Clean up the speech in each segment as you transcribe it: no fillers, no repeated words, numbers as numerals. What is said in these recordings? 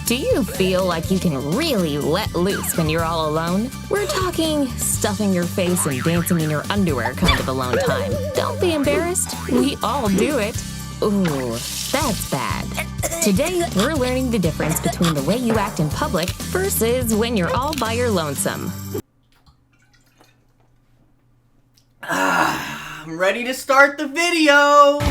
Do you feel like you can really let loose when you're all alone? We're talking stuffing your face and dancing in your underwear kind of alone time. Don't be embarrassed. We all do it. Ooh, that's bad. Today, we're learning the difference between the way you act in public versus when you're all by your lonesome. I'm ready to start the video!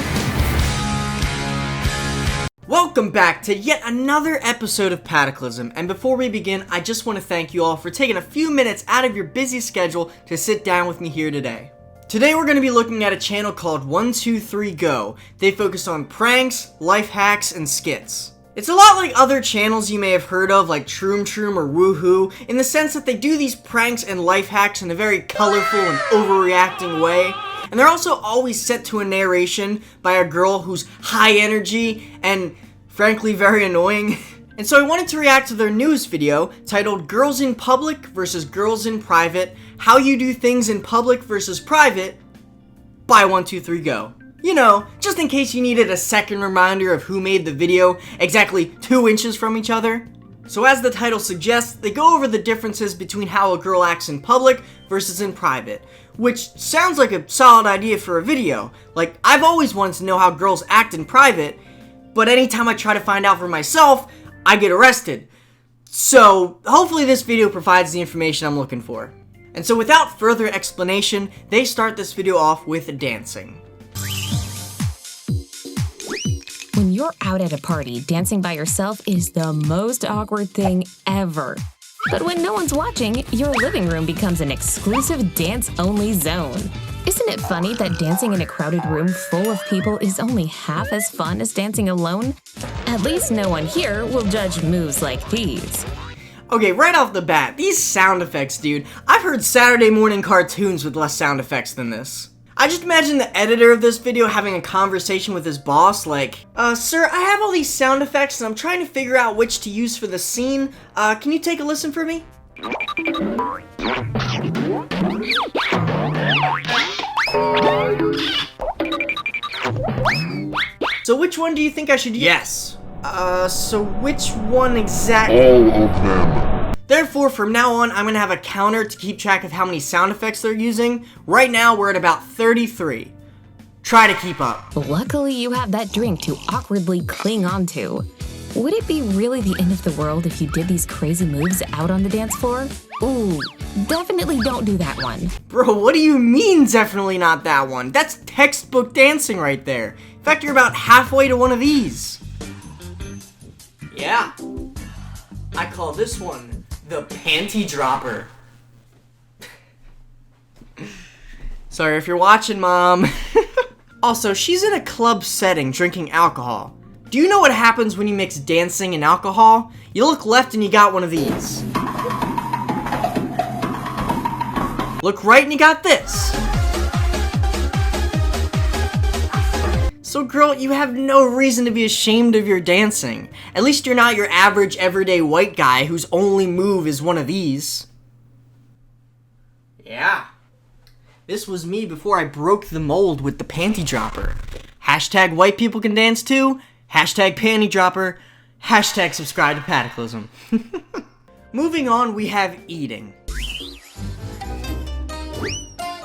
Welcome back to yet another episode of Pataclysm, and before we begin, I just want to thank you all for taking a few minutes out of your busy schedule to sit down with me here today. Today we're going to be looking at a channel called 123 Go. They focus on pranks, life hacks, and skits. It's a lot like other channels you may have heard of like Troom Troom or Woohoo, in the sense that they do these pranks and life hacks in a very colorful and overreacting way. And they're also always set to a narration by a girl who's high energy and frankly very annoying. And so I wanted to react to their newest video titled Girls in Public versus Girls in Private, How You Do Things in Public versus Private by 123 Go. You know, just in case you needed a second reminder of who made the video exactly 2 inches from each other. So as the title suggests, they go over the differences between how a girl acts in public versus in private, which sounds like a solid idea for a video. Like, I've always wanted to know how girls act in private, but anytime I try to find out for myself, I get arrested. So hopefully this video provides the information I'm looking for. And so without further explanation, they start this video off with dancing. When you're out at a party, dancing by yourself is the most awkward thing ever. But when no one's watching, your living room becomes an exclusive dance-only zone. Isn't it funny that dancing in a crowded room full of people is only half as fun as dancing alone? At least no one here will judge moves like these. Okay, right off the bat, these sound effects, dude. I've heard Saturday morning cartoons with less sound effects than this. I just imagine the editor of this video having a conversation with his boss like, sir, I have all these sound effects and I'm trying to figure out which to use for the scene. Can you take a listen for me? So which one do you think I should use? Yes. So which one exactly? All of them. Therefore, from now on, I'm going to have a counter to keep track of how many sound effects they're using. Right now, we're at about 33. Try to keep up. Luckily, you have that drink to awkwardly cling onto. Would it be really the end of the world if you did these crazy moves out on the dance floor? Ooh, definitely don't do that one. Bro, what do you mean definitely not that one? That's textbook dancing right there. In fact, you're about halfway to one of these. Yeah. I call this one the panty dropper. Sorry if you're watching, Mom. Also, she's in a club setting drinking alcohol. Do you know what happens when you mix dancing and alcohol? You look left and you got one of these. Look right and you got this. So girl, you have no reason to be ashamed of your dancing. At least you're not your average everyday white guy whose only move is one of these. Yeah. This was me before I broke the mold with the panty dropper. Hashtag white people can dance too. Hashtag panty dropper. Hashtag subscribe to Pataclysm. Moving on, we have eating.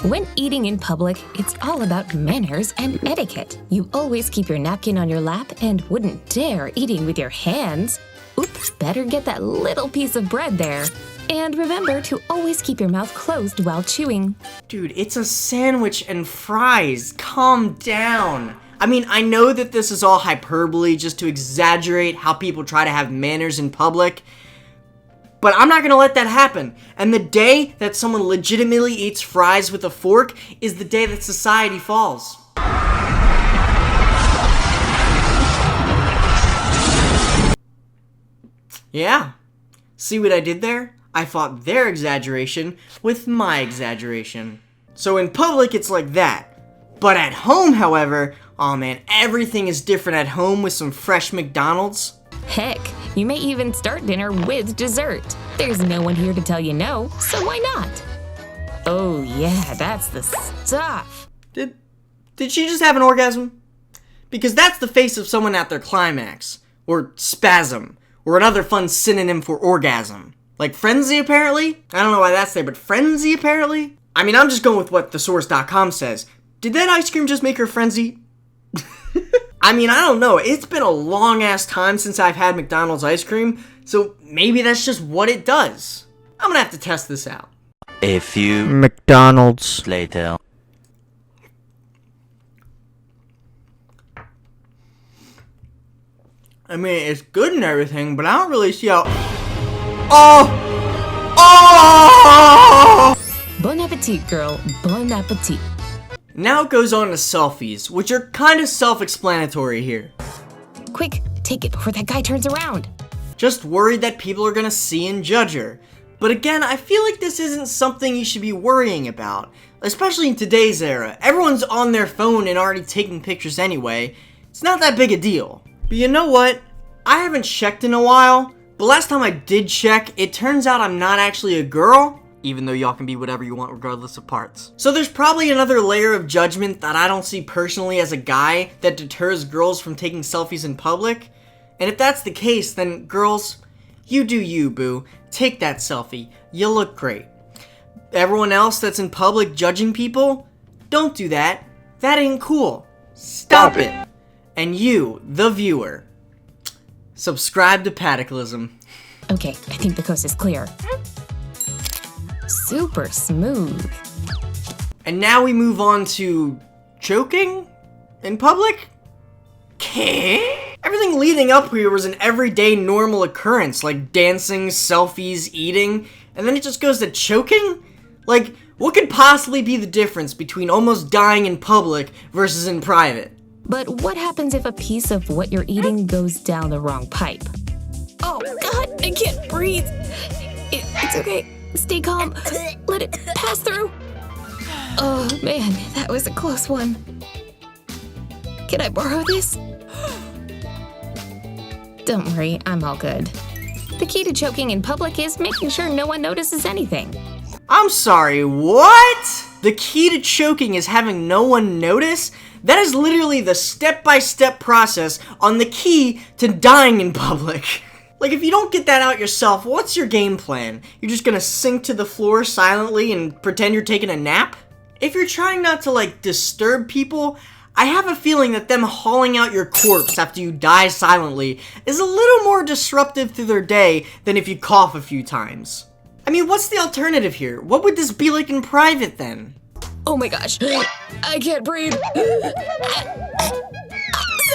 When eating in public, it's all about manners and etiquette. You always keep your napkin on your lap and wouldn't dare eating with your hands. Oops, better get that little piece of bread there. And remember to always keep your mouth closed while chewing. Dude, it's a sandwich and fries. Calm down. I mean, I know that this is all hyperbole just to exaggerate how people try to have manners in public, but I'm not gonna let that happen. And the day that someone legitimately eats fries with a fork is the day that society falls. Yeah. See what I did there? I fought their exaggeration with my exaggeration. So in public, it's like that. But at home, however, oh man, everything is different at home with some fresh McDonald's. Heck, you may even start dinner with dessert. There's no one here to tell you no, so why not? Oh yeah, that's the stuff. Did she just have an orgasm? Because that's the face of someone at their climax. Or spasm. or another fun synonym for orgasm. Like frenzy, apparently? I don't know why that's there, but frenzy, apparently? I mean, I'm just going with what thesource.com says. Did that ice cream just make her frenzy? I mean, I don't know. It's been a long-ass time since I've had McDonald's ice cream, so maybe that's just what it does. I'm gonna have to test this out. A few McDonald's later. I mean, it's good and everything, but I don't really see how... Oh! Bon appetit, girl. Bon appetit. Now it goes on to selfies, which are kind of self-explanatory here. Quick, take it before that guy turns around. Just worried that people are gonna see and judge her. But again, I feel like this isn't something you should be worrying about, especially in today's era. Everyone's on their phone and already taking pictures anyway. It's not that big a deal. But you know what? I haven't checked in a while, but last time I did check, it turns out I'm not actually a girl, even though y'all can be whatever you want regardless of parts. So there's probably another layer of judgment that I don't see personally as a guy that deters girls from taking selfies in public. And if that's the case, then girls, you do you, boo. Take that selfie. You look great. Everyone else that's in public judging people, don't do that. That ain't cool. Stop it. And you, the viewer, subscribe to Pataclysm. Okay, I think the coast is clear. Super smooth. And now we move on to choking in public? Okay. Everything leading up here was an everyday normal occurrence, like dancing, selfies, eating, and then it just goes to choking? Like, what could possibly be the difference between almost dying in public versus in private? But what happens if a piece of what you're eating goes down the wrong pipe? Oh, God, I can't breathe. It's okay. Stay calm. Let it pass through. Oh, man, that was a close one. Can I borrow this? Don't worry, I'm all good. The key to choking in public is making sure no one notices anything. I'm sorry, what? The key to choking is having no one notice? That is literally the step-by-step process on the key to dying in public. Like, if you don't get that out yourself, what's your game plan? You're just gonna sink to the floor silently and pretend you're taking a nap? If you're trying not to, like, disturb people, I have a feeling that them hauling out your corpse after you die silently is a little more disruptive to their day than if you cough a few times. I mean, what's the alternative here? What would this be like in private then? Oh my gosh, I can't breathe.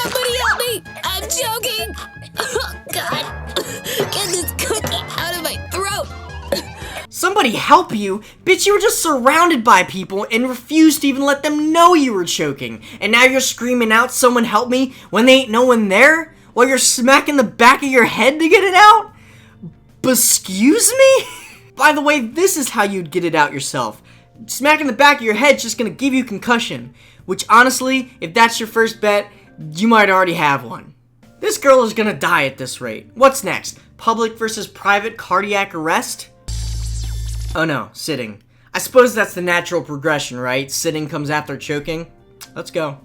Somebody help me! I'm choking! Oh God, get this cookie out of my throat! Somebody help you? Bitch, you were just surrounded by people and refused to even let them know you were choking. And now you're screaming out, someone help me, when there ain't no one there? While you're smacking the back of your head to get it out? Excuse me? By the way, this is how you'd get it out yourself. Smacking the back of your head's just gonna give you concussion. Which honestly, if that's your first bet, you might already have one. This girl is gonna die at this rate. What's next? Public versus private cardiac arrest? Oh no, sitting. I suppose that's the natural progression, right? Sitting comes after choking. Let's go.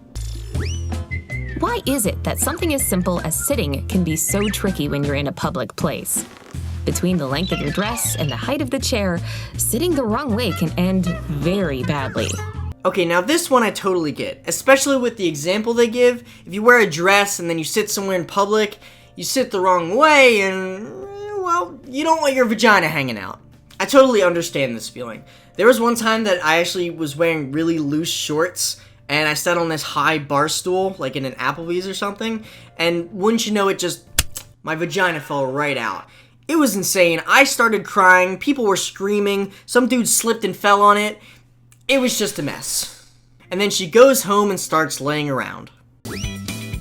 Why is it that something as simple as sitting can be so tricky when you're in a public place? Between the length of your dress and the height of the chair, sitting the wrong way can end very badly. Okay, now this one I totally get, especially with the example they give. If you wear a dress and then you sit somewhere in public, you sit the wrong way and, well, you don't want your vagina hanging out. I totally understand this feeling. There was one time that I actually was wearing really loose shorts and I sat on this high bar stool, like in an Applebee's or something, and wouldn't you know it, just, my vagina fell right out. It was insane. I started crying, people were screaming, some dude slipped and fell on it. It was just a mess. And then she goes home and starts laying around.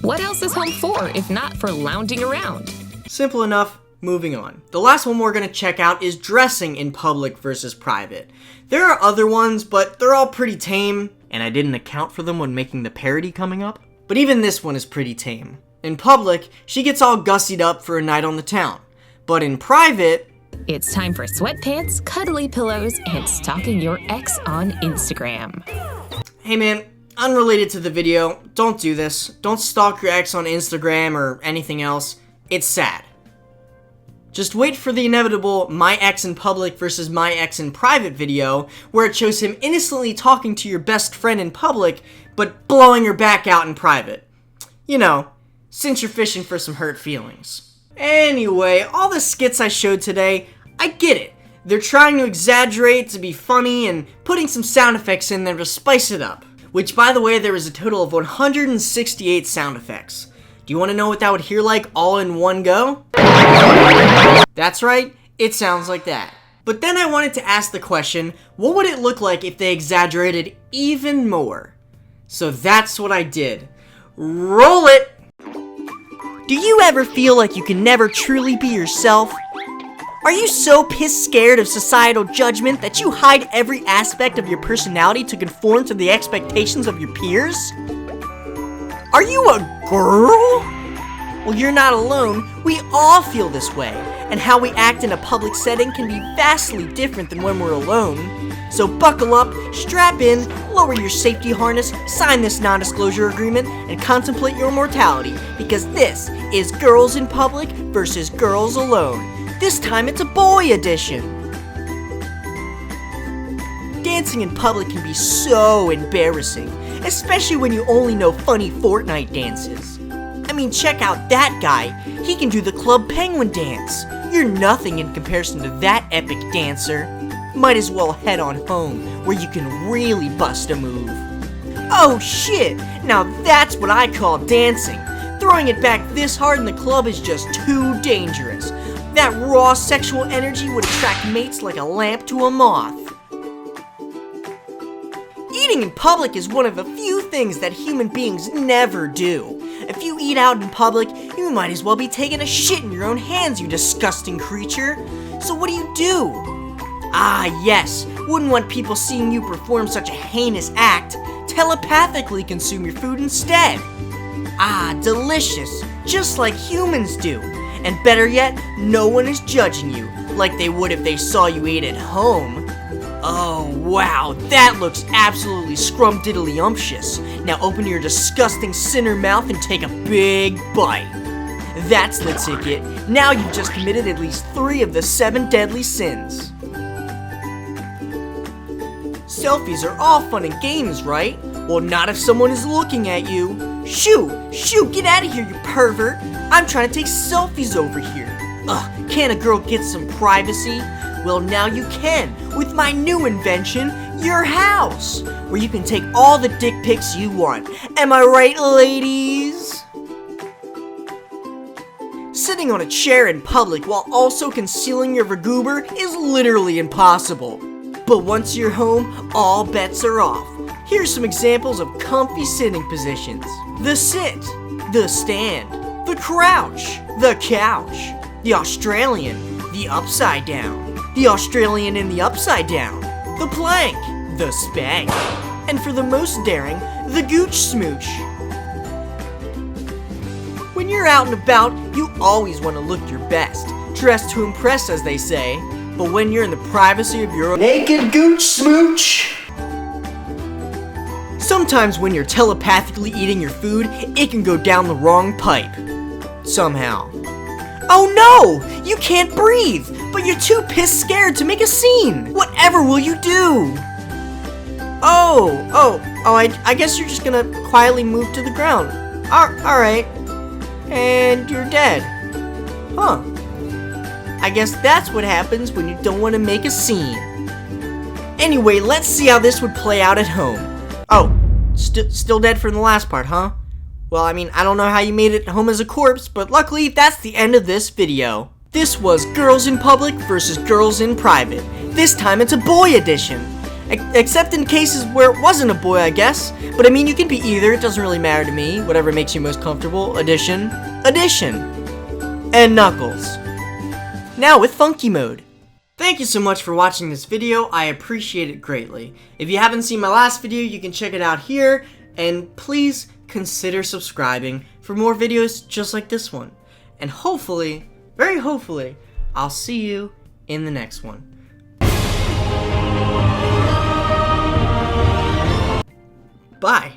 What else is home for if not for lounging around? Simple enough, moving on. The last one we're gonna check out is dressing in public versus private. There are other ones, but they're all pretty tame, and I didn't account for them when making the parody coming up. But even this one is pretty tame. In public, she gets all gussied up for a night on the town. But in private, it's time for sweatpants, cuddly pillows, and stalking your ex on Instagram. Hey man, unrelated to the video, don't do this. Don't stalk your ex on Instagram or anything else. It's sad. Just wait for the inevitable my ex in public versus my ex in private video, where it shows him innocently talking to your best friend in public, but blowing her back out in private. You know, since you're fishing for some hurt feelings. Anyway, all the skits I showed today, I get it. They're trying to exaggerate to be funny and putting some sound effects in there to spice it up. Which, by the way, there was a total of 168 sound effects. Do you want to know what that would hear like all in one go? That's right, it sounds like that. But then I wanted to ask the question, what would it look like if they exaggerated even more? So that's what I did. Roll it! Do you ever feel like you can never truly be yourself? Are you so piss scared of societal judgment that you hide every aspect of your personality to conform to the expectations of your peers? Are you a girl? Well, you're not alone. We all feel this way, and how we act in a public setting can be vastly different than when we're alone. So buckle up, strap in, lower your safety harness, sign this non-disclosure agreement, and contemplate your mortality, because this is Girls in Public versus Girls Alone. This time it's a boy edition. Dancing in public can be so embarrassing, especially when you only know funny Fortnite dances. I mean, check out that guy. He can do the Club Penguin dance. You're nothing in comparison to that epic dancer. Might as well head on home, where you can really bust a move. Oh shit, now that's what I call dancing. Throwing it back this hard in the club is just too dangerous. That raw sexual energy would attract mates like a lamp to a moth. Eating in public is one of the few things that human beings never do. If you eat out in public, you might as well be taking a shit in your own hands, you disgusting creature. So what do? Ah yes, wouldn't want people seeing you perform such a heinous act. Telepathically consume your food instead. Ah, delicious, just like humans do. And better yet, no one is judging you, like they would if they saw you eat at home. Oh wow, that looks absolutely scrumdiddly-umptious. Now open your disgusting sinner mouth and take a big bite. That's the ticket. Now you've just committed at least 3 of the 7 deadly sins. Selfies are all fun and games, right? Well, not if someone is looking at you. Shoo, get out of here, you pervert. I'm trying to take selfies over here. Ugh, can't a girl get some privacy? Well, now you can, with my new invention, Your House, where you can take all the dick pics you want. Am I right, ladies? Sitting on a chair in public while also concealing your vergoober is literally impossible. But once you're home, all bets are off. Here's some examples of comfy sitting positions. The sit, the stand, the crouch, the couch, the Australian, the upside down, the Australian in the upside down, the plank, the spank, and for the most daring, the gooch smooch. When you're out and about, you always want to look your best, dressed to impress as they say, but when you're in the privacy of your own naked gooch smooch, sometimes when you're telepathically eating your food, it can go down the wrong pipe. Somehow. Oh no! You can't breathe! But you're too pissed scared to make a scene! Whatever will you do? I guess you're just gonna quietly move to the ground. Alright. And you're dead. Huh. I guess that's what happens when you don't want to make a scene. Anyway, let's see how this would play out at home. Oh, still dead from the last part, huh? Well, I mean, I don't know how you made it home as a corpse, but luckily, that's the end of this video. This was Girls in Public versus Girls in Private. This time it's a boy edition. Except in cases where it wasn't a boy, I guess. But I mean, you can be either, it doesn't really matter to me. Whatever makes you most comfortable. Addition. And Knuckles. Now with Funky Mode. Thank you so much for watching this video, I appreciate it greatly. If you haven't seen my last video, you can check it out here, and please consider subscribing for more videos just like this one. And hopefully, very hopefully, I'll see you in the next one. Bye.